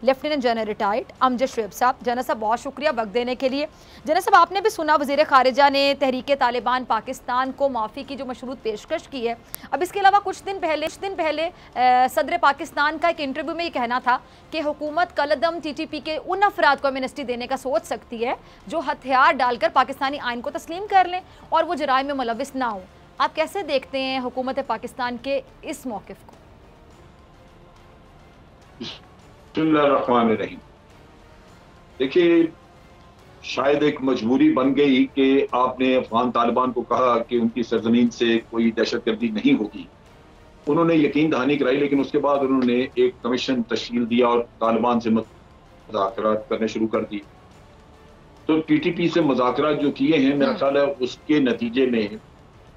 Lieutenant general retired Amjad Shoaib साहब। General साहब बहुत शुक्रिया वक्त देने के लिए। जनरल साहब आपने भी सुना वज़ीर ख़ारिजा ने तहरीक तालिबान पाकिस्तान को माफ़ी की जो मशरूत पेशकश की है। अब इसके अलावा कुछ दिन पहले सदर पाकिस्तान का एक इंटरव्यू में ये कहना था कि हुकूमत कलदम TTP के उन अफराद को एमनेस्टी देने का सोच सकती है जो हथियार डालकर पाकिस्तानी आइन को तस्लीम कर लें और वो जराइम में मुलविस ना हो। आप कैसे देखते हैं हुकूमत पाकिस्तान के इस मौक़िफ़ को? बिस्मिल्लाहिर्रहमानिर्रहीम। देखिए, शायद एक मजबूरी बन गई कि आपने अफगान तालिबान को कहा कि उनकी सरजमीन से कोई दहशतगर्दी नहीं होगी। उन्होंने यकीन दहानी कराई, लेकिन उसके बाद उन्होंने एक कमीशन तश्कील दिया और तालिबान से मुज़ाकरात करने शुरू कर दिए। तो TTP से मुज़ाकरात जो किए हैं, मेरा ख्याल है उसके नतीजे में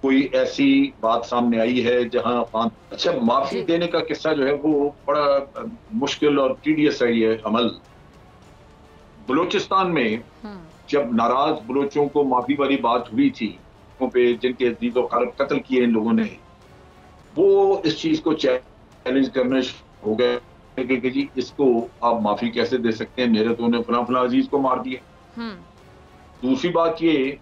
कोई ऐसी बात सामने आई है जहां अच्छा माफी देने का किस्सा जो है वो बड़ा मुश्किल और टीडियस है। ये अमल बलूचिस्तान में जब नाराज बलोचों को माफी वाली बात हुई थी, पे जिनके अजीज और क़रीब कत्ल किए इन लोगों ने, वो इस चीज को चैलेंज करने हो गए कि जी इसको आप माफी कैसे दे सकते हैं, मेरे तो उन्हें फला फला अजीज को मार दिया। दूसरी बात ये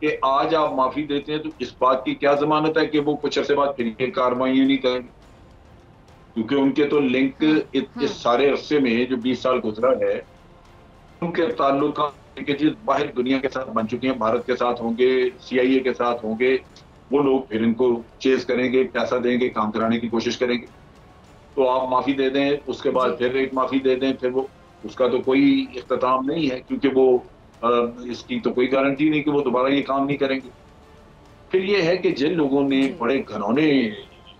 कि आज आप माफी देते हैं तो इस बात की क्या जमानत है कि वो कुछ अर्से बाद फिर ये कार्रवाई नहीं करेंगे, क्योंकि उनके तो लिंक इस सारे अरसे में जो 20 साल गुजरा है उनके ताल्लुक बाहर दुनिया के साथ बन चुके हैं। भारत के साथ होंगे, CIA के साथ होंगे, वो लोग फिर इनको चेज करेंगे, पैसा देंगे, काम कराने की कोशिश करेंगे। तो आप माफी दे दें, उसके बाद फिर एक माफी दे दें, फिर वो उसका तो कोई इख्तिताम नहीं है, क्योंकि वो इसकी तो कोई गारंटी नहीं कि वो दोबारा ये काम नहीं करेंगे। फिर ये है कि जिन लोगों ने बड़े घनौने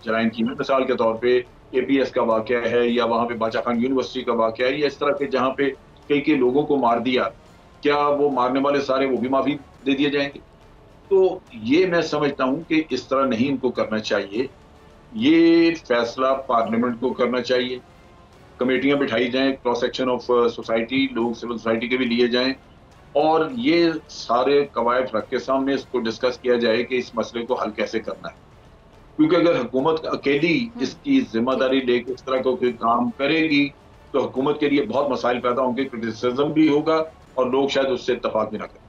जराइम किए, मिसाल के तौर पे APS का वाकया है या वहां पे बादशाह खान यूनिवर्सिटी का वाकया है या इस तरह के जहां पे कई लोगों को मार दिया, क्या वो मारने वाले सारे वो भी माफी दे दिए जाएंगे? तो ये मैं समझता हूं कि इस तरह नहीं इनको करना चाहिए। ये फैसला पार्लियामेंट को करना चाहिए, कमेटियां बिठाई जाएं, क्रॉस सेक्शन ऑफ सोसाइटी, लोग सिविल सोसाइटी के भी लिए जाएं और ये सारे कवायद रख के सामने इसको डिस्कस किया जाए कि इस मसले को हल कैसे करना है। क्योंकि अगर हुकूमत अकेली इसकी जिम्मेदारी लेकर इस तरह का कोई काम करेगी तो हुकूमत के लिए बहुत मसाइल पैदा होंगे, क्रिटिसिज्म भी होगा और लोग शायद उससे इत्तफाक भी ना करें।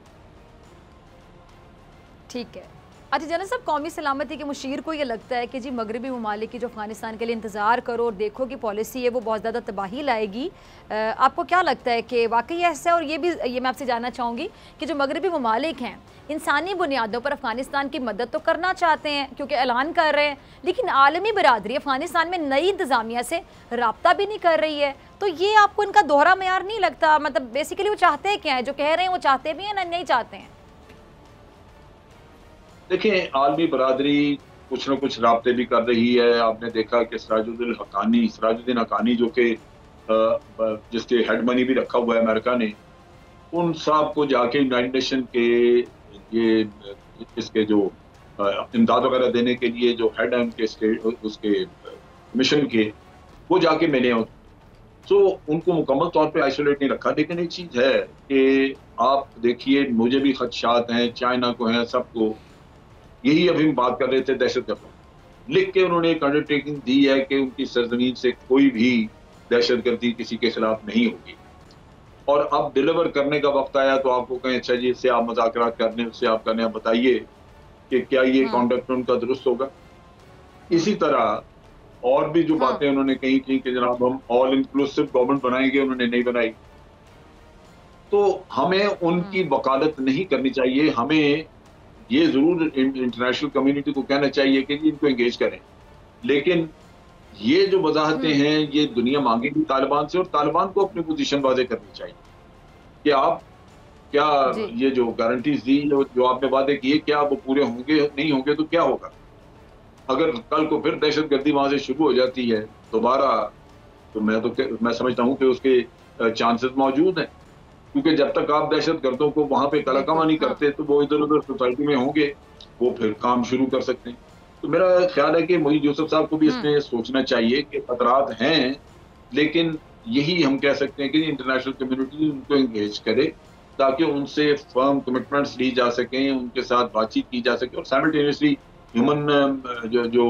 ठीक है। अच्छा जनरल साहब, कौमी सलामती के मुशीर को ये लगता है कि जी मगरबी ममालिक की जो अफगानिस्तान के लिए इंतज़ार करो और देखो कि पॉलिसी है वो बहुत ज़्यादा तबाही लाएगी, आपको क्या लगता है कि वाकई ऐसा है? और ये मैं आपसे जानना चाहूँगी कि जो मगरबी ममालिक हैं इंसानी बुनियादों पर अफगानिस्तान की मदद तो करना चाहते हैं क्योंकि ऐलान कर रहे हैं, लेकिन आलमी बरादरी अफगानिस्तान में नई इंतज़ामिया से रब्ता भी नहीं कर रही है, तो ये आपको इनका दोहरा मेयार नहीं लगता? मतलब बेसिकली वो चाहते हैं क्या है? जो कह रहे हैं वो चाहते भी हैं ना नहीं चाहते हैं? देखिए, आलमी बरादरी कुछ न कुछ राब्ते भी कर रही है। आपने देखा कि सिराजुद्दीन हक्कानी जो कि जिसके हेड मनी भी रखा हुआ है अमेरिका ने, उन साहब को जाके यूनाइटेड नेशन के ये इसके जो इमदाद वगैरह देने के लिए जो हेड है उनके उसके मिशन के, वो जाके मिले हों। तो उनको मुकम्मल तौर पे आइसोलेट नहीं रखा। लेकिन एक चीज़ है कि आप देखिए, मुझे भी खदशात हैं, चाइना को हैं, सबको। यही अभी हम बात कर रहे थे दहशतगर्द लिख के उन्होंने एक अंडरटेकिंग दी है कि उनकी सरजमीन से कोई भी दहशतगर्दी किसी के खिलाफ नहीं होगी। और अब डिलीवर करने का वक्त आया तो आपको कहें अच्छा जी इससे आप मुज़ाकरात करने, उससे आप करने, आप बताइए कि क्या ये कॉन्डक्ट उनका दुरुस्त होगा। इसी तरह और भी जो बातें उन्होंने कही थी कि जनाब हम ऑल इंक्लूसिव गवर्नमेंट बनाएंगे, उन्होंने नहीं बनाई। तो हमें उनकी वकालत नहीं करनी चाहिए। हमें ये जरूर इंटरनेशनल कम्युनिटी को कहना चाहिए कि इनको एंगेज करें, लेकिन ये जो वजाहतें हैं ये दुनिया मांगेगी तालिबान से, और तालिबान को अपनी पोजीशन वाज़े करनी चाहिए कि आप क्या ये जो गारंटीज दी, जो आपने वादे किए, क्या वो पूरे होंगे, नहीं होंगे तो क्या होगा। अगर कल को फिर दहशतगर्दी वहां से शुरू हो जाती है दोबारा, तो मैं समझता हूँ कि उसके चांसेस मौजूद हैं, क्योंकि जब तक आप दहशतगर्दों को वहां पे कलाकमा नहीं करते तो वो इधर उधर सोसाइटी में होंगे, वो फिर काम शुरू कर सकते हैं। तो मेरा ख्याल है कि मोहित यूसुफ साहब को भी इसमें सोचना चाहिए कि खतरात हैं, लेकिन यही हम कह सकते हैं कि इंटरनेशनल कम्युनिटी उनको एंगेज करे ताकि उनसे फर्म कमिटमेंट्स ली जा सकें, उनके साथ बातचीत की जा सके और साइमल्टेनियसली ह्यूमन जो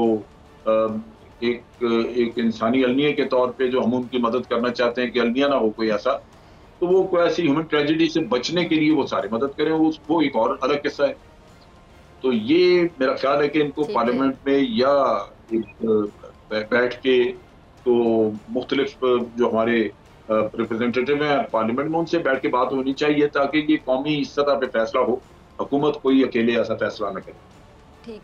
एक इंसानी अलमिया के तौर पे जो हम उनकी मदद करना चाहते हैं कि अलमिया ना हो कोई ऐसा, तो वो कोई ऐसी ह्यूमन ट्रेजेडी से बचने के लिए वो सारे मदद करें, वो एक और अलग किस्सा है। तो ये मेरा ख्याल है कि इनको ठीक है। पार्लियामेंट में या बैठ के तो मुख्तलिफ जो हमारे रिप्रेजेंटेटिव हैं पार्लियामेंट में, उनसे बैठ के बात होनी चाहिए ताकि ये कौमी सतह पे फैसला हो, हुकूमत कोई अकेले ऐसा फैसला न करे। ठीक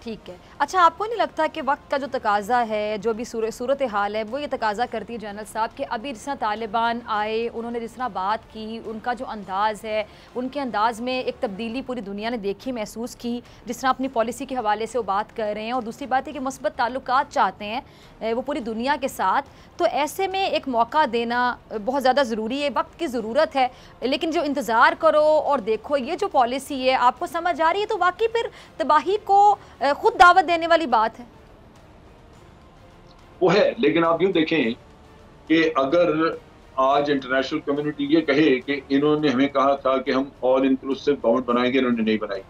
ठीक है। अच्छा, आपको नहीं लगता कि वक्त का जो तकाजा है, जो भी सूरत हाल है, वो ये तकाजा करती है जनरल साहब कि अभी जिस तरह तालिबान आए, उन्होंने जिस तरह बात की, उनका जो अंदाज़ है, उनके अंदाज़ में एक तब्दीली पूरी दुनिया ने देखी, महसूस की, जिस तरह अपनी पॉलिसी के हवाले से वो बात कर रहे हैं। और दूसरी बात है कि मुस्बत ताल्लुकात चाहते हैं वो पूरी दुनिया के साथ। तो ऐसे में एक मौका देना बहुत ज़्यादा ज़रूरी है, वक्त की ज़रूरत है। लेकिन जो इंतज़ार करो और देखो, ये जो पॉलिसी है आपको समझ आ रही है, तो वाकई फिर तबाही को खुद दावत देने वाली बात है। वो है, लेकिन आप यूं देखें कि अगर आज इंटरनेशनल कम्युनिटी ये कहे कि इन्होंने हमें कहा था कि हम ऑल इंक्लूसिव गवर्नमेंट बनाएंगे, इन्होंने नहीं बनाई,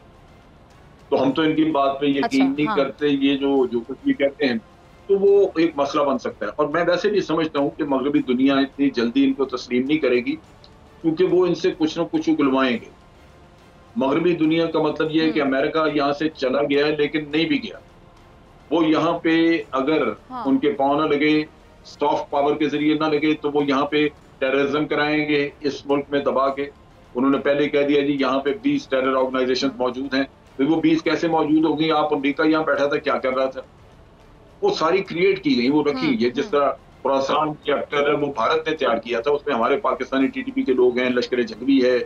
तो हम तो इनकी बात पे यकीन नहीं करते, ये जो कुछ भी कहते हैं, तो वो एक मसला बन सकता है। और मैं वैसे भी समझता हूँ कि मगरबी दुनिया इतनी जल्दी इनको तस्लीम नहीं करेगी, क्योंकि वो इनसे कुछ ना कुछ उगलवाएंगे। मगरबी दुनिया का मतलब ये है कि अमेरिका यहाँ से चला गया है लेकिन नहीं भी गया, वो यहाँ पे अगर उनके पाँव न लगे, सॉफ्ट पावर के जरिए ना लगे, तो वो यहाँ पे टेररिज्म कराएंगे इस मुल्क में दबा के। उन्होंने पहले कह दिया जी यहाँ पे 20 टेरर ऑर्गेनाइजेशन मौजूद हैं, तो वो 20 कैसे मौजूद होगी? आप अमेरिका यहाँ बैठा था, क्या कर रहा था? वो सारी क्रिएट की गई, वो रखी गई। जिस तरह खुरासान चैप्टर है वो भारत ने तैयार किया था, उसमें हमारे पाकिस्तानी टीटीपी के लोग हैं, लश्कर जंगवी है,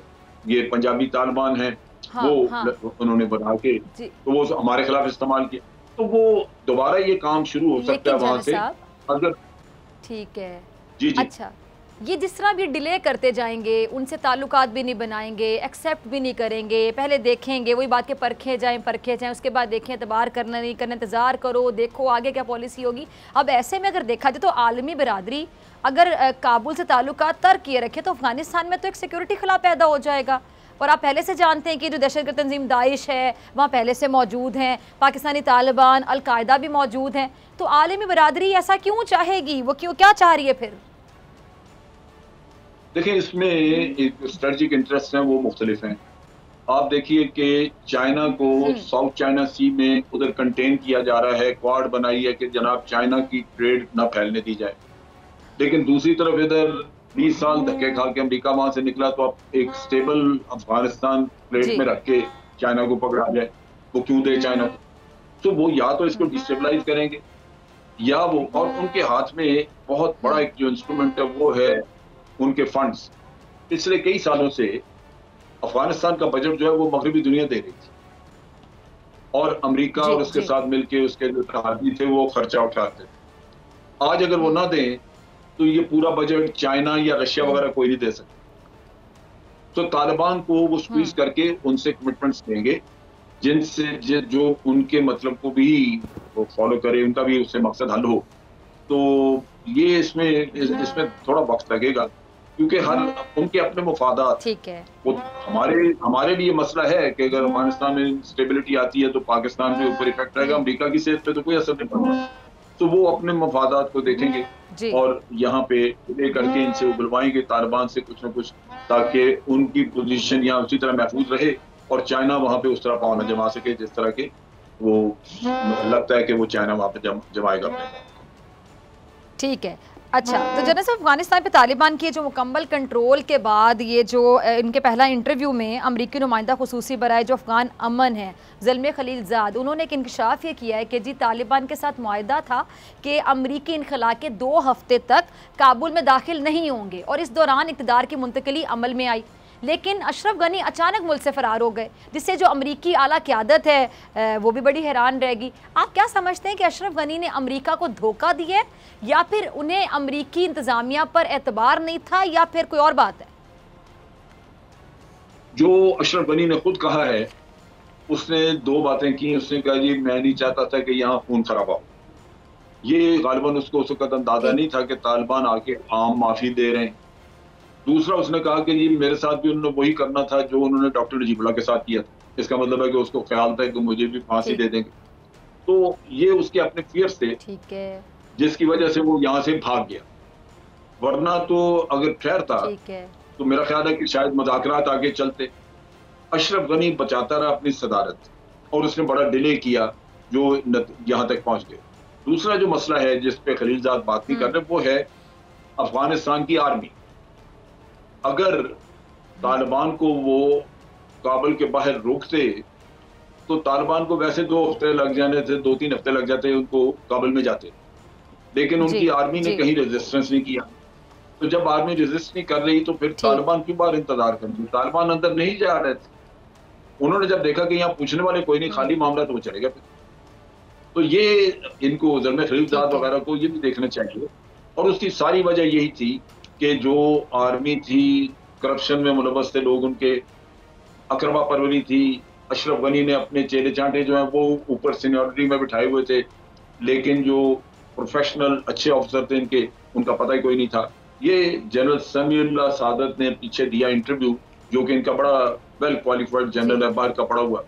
ये पंजाबी तालिबान है, वो उन्होंने बना के तो वो हमारे खिलाफ इस्तेमाल किया। तो वो दोबारा ये काम शुरू हो सकता है वहां से अगर। ठीक है जी। अच्छा, ये जिस तरह भी डिले करते जाएंगे, उनसे ताल्लुकात भी नहीं बनाएंगे, एक्सेप्ट भी नहीं करेंगे, पहले देखेंगे, वही बात के परखे जाएं, उसके बाद देखें, एतबार करना नहीं करना, इंतज़ार करो, देखो आगे क्या पॉलिसी होगी। अब ऐसे में अगर देखा जाए तो आलमी बिरादरी अगर काबुल से ताल्लुकात तर्क किए रखे तो अफगानिस्तान में तो एक सिक्योरिटी खला पैदा हो जाएगा। और आप पहले से जानते हैं कि जो दहशतगर्द तंजीम दाइश है वहाँ पहले से मौजूद हैं, पाकिस्तानी तालिबान, अल-कायदा भी मौजूद हैं। तो आलमी बिरादरी ऐसा क्यों चाहेगी? वो क्या चाह रही है फिर? देखिए, इसमें एक स्ट्रेटेजिक इंटरेस्ट हैं, वो मुख्तलिफ हैं। आप देखिए कि चाइना को साउथ चाइना सी में उधर कंटेन किया जा रहा है, क्वाड बनाई है कि जनाब चाइना की ट्रेड ना फैलने दी जाए। लेकिन दूसरी तरफ इधर 20 साल धक्के खा के अमेरिका वहां से निकला, तो अब एक स्टेबल अफगानिस्तान प्लेट में रख के चाइना को पकड़ा जाए, वो क्यों दे चाइना को? तो वो या तो इसको डिस्टेबलाइज करेंगे या वो, और उनके हाथ में बहुत बड़ा एक जो इंस्ट्रूमेंट है वो है उनके फंड्स। पिछले कई सालों से अफगानिस्तान का बजट जो है वो मगरबी दुनिया दे रही थी, और अमेरिका और उसके साथ मिलके उसके जो इत्तेहादी थे वो खर्चा उठाते थे। आज अगर वो ना दें तो ये पूरा बजट चाइना या रशिया वगैरह कोई नहीं दे सकता। तो तालिबान को वो स्क्वीज करके उनसे कमिटमेंट्स देंगे जिनसे जो उनके मतलब को भी वो फॉलो करे, उनका भी उससे मकसद हल हो। तो ये इसमें थोड़ा वक्त लगेगा, क्योंकि हर उनके अपने मुफादात। ठीक है, वो हमारे लिए मसला है कि अगर अफगानिस्तान में स्टेबिलिटी आती है तो पाकिस्तान के ऊपर इफेक्ट आएगा, अमेरिका की सेहत पे तो कोई असर नहीं पड़ता। तो वो अपने मफादात को देखेंगे और यहाँ पे लेकर के इनसे उगलवाएंगे तालिबान से कुछ ना कुछ, ताकि उनकी पोजीशन यहाँ उसी तरह महफूज रहे और चाइना वहाँ पे उस तरह पाँव न जमा सके जिस तरह के वो लगता है कि वो चाइना वहाँ पे जमाएगा। ठीक है। अच्छा, तो जनरल साहब, अफगानिस्तान पे तालिबान के जो मुकम्मल कंट्रोल के बाद ये जो इनके पहला इंटरव्यू में अमरीकी नुमाइंदा खुसूसी बराए जो अफगान अमन है ज़ल्मे खलीलज़ाद, उन्होंने एक इंकशाफ ये किया है कि जी तालिबान के साथ मुआहदा था कि अमरीकी इनखला के 2 हफ्ते तक काबुल में दाखिल नहीं होंगे, और इस दौरान इक़्तिदार की मुंतकिली अमल में आई। लेकिन अशरफ गनी अचानक मुल्क से फ़रार हो गए, जिससे जो अमरीकी आला क़यादत है वो भी बड़ी हैरान रहेगी। आप क्या समझते हैं कि अशरफ गनी ने अमरीका को धोखा दिया है, या फिर उन्हें अमरीकी इंतज़ामिया पर एतबार नहीं था, या फिर कोई और बात है? जो अशरफ गनी ने खुद कहा है, उसने 2 बातें की। उसने कहा जी मैं नहीं चाहता था कि यहाँ खून खराबा हो। ये गालिबन उसको उस वक्त अंदाजा नहीं था कि तालिबान आके आम माफी दे रहे हैं। दूसरा, उसने कहा कि जी मेरे साथ भी उन्होंने वही करना था जो उन्होंने डॉक्टर नजीबुल्लाह के साथ किया था। इसका मतलब है कि उसको ख्याल था कि मुझे भी फांसी दे देंगे। तो ये उसके अपने फियर्स थे, ठीक है, जिसकी वजह से वो यहाँ से भाग गया। वरना तो अगर ठहरता ठीक है, तो मेरा ख्याल है कि शायद मुज़ाकरात आगे चलते। अशरफ गनी बचाता रहा अपनी सदारत और उसने बड़ा डिले किया जो यहाँ तक पहुंच गए। दूसरा जो मसला है जिस पे खलीलजाद बात नहीं कर रहे, वो है अफगानिस्तान की आर्मी। अगर तालिबान को वो काबुल के बाहर रोकते तो तालिबान को वैसे 2 हफ्ते लग जाने थे, 2-3 हफ्ते लग जाते उनको काबुल में जाते, लेकिन जी, उनकी आर्मी ने जी, कहीं रेजिस्टेंस नहीं किया। तो जब आर्मी रेजिस्ट नहीं कर रही तो फिर ठीक, तालिबान क्यों बाहर इंतजार करेंगे? तालिबान अंदर नहीं जा रहे थे। उन्होंने जब देखा कि यहाँ पूछने वाले कोई नहीं, खाली मामला, तो वो चले गए फिर। तो ये इनको ज़रमे खलीलजाद ठीक है, वगैरह को ये भी देखना चाहिए। और उसकी सारी वजह यही थी कि जो आर्मी थी, करप्शन में मुलव्वस थे लोग, उनके अकरबा परवरी थी। अशरफ गनी ने अपने चेले चांटे जो हैं वो ऊपर सीनियरिटी में बिठाए हुए थे, लेकिन जो प्रोफेशनल अच्छे ऑफिसर थे इनके, उनका पता ही कोई नहीं था। ये जनरल समीउल्लाह सादत ने पीछे दिया इंटरव्यू, जो कि इनका बड़ा वेल क्वालिफाइड जनरल है, बाहर का पढ़ा हुआ।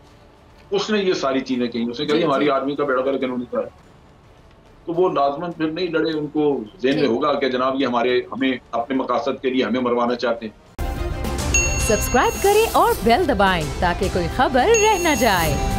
उसने ये सारी चीजें कही, उसने कही जी, हमारी जी, आर्मी का बेड़ा गर्क इन्होंने करा। तो वो लाजमन फिर नहीं लड़े, उनको ज़हन में ठीक। होगा कि जनाब ये हमें अपने मकासद के लिए हमें मरवाना चाहते हैं। सब्सक्राइब करें और बेल दबाएं ताकि कोई खबर रह न जाए।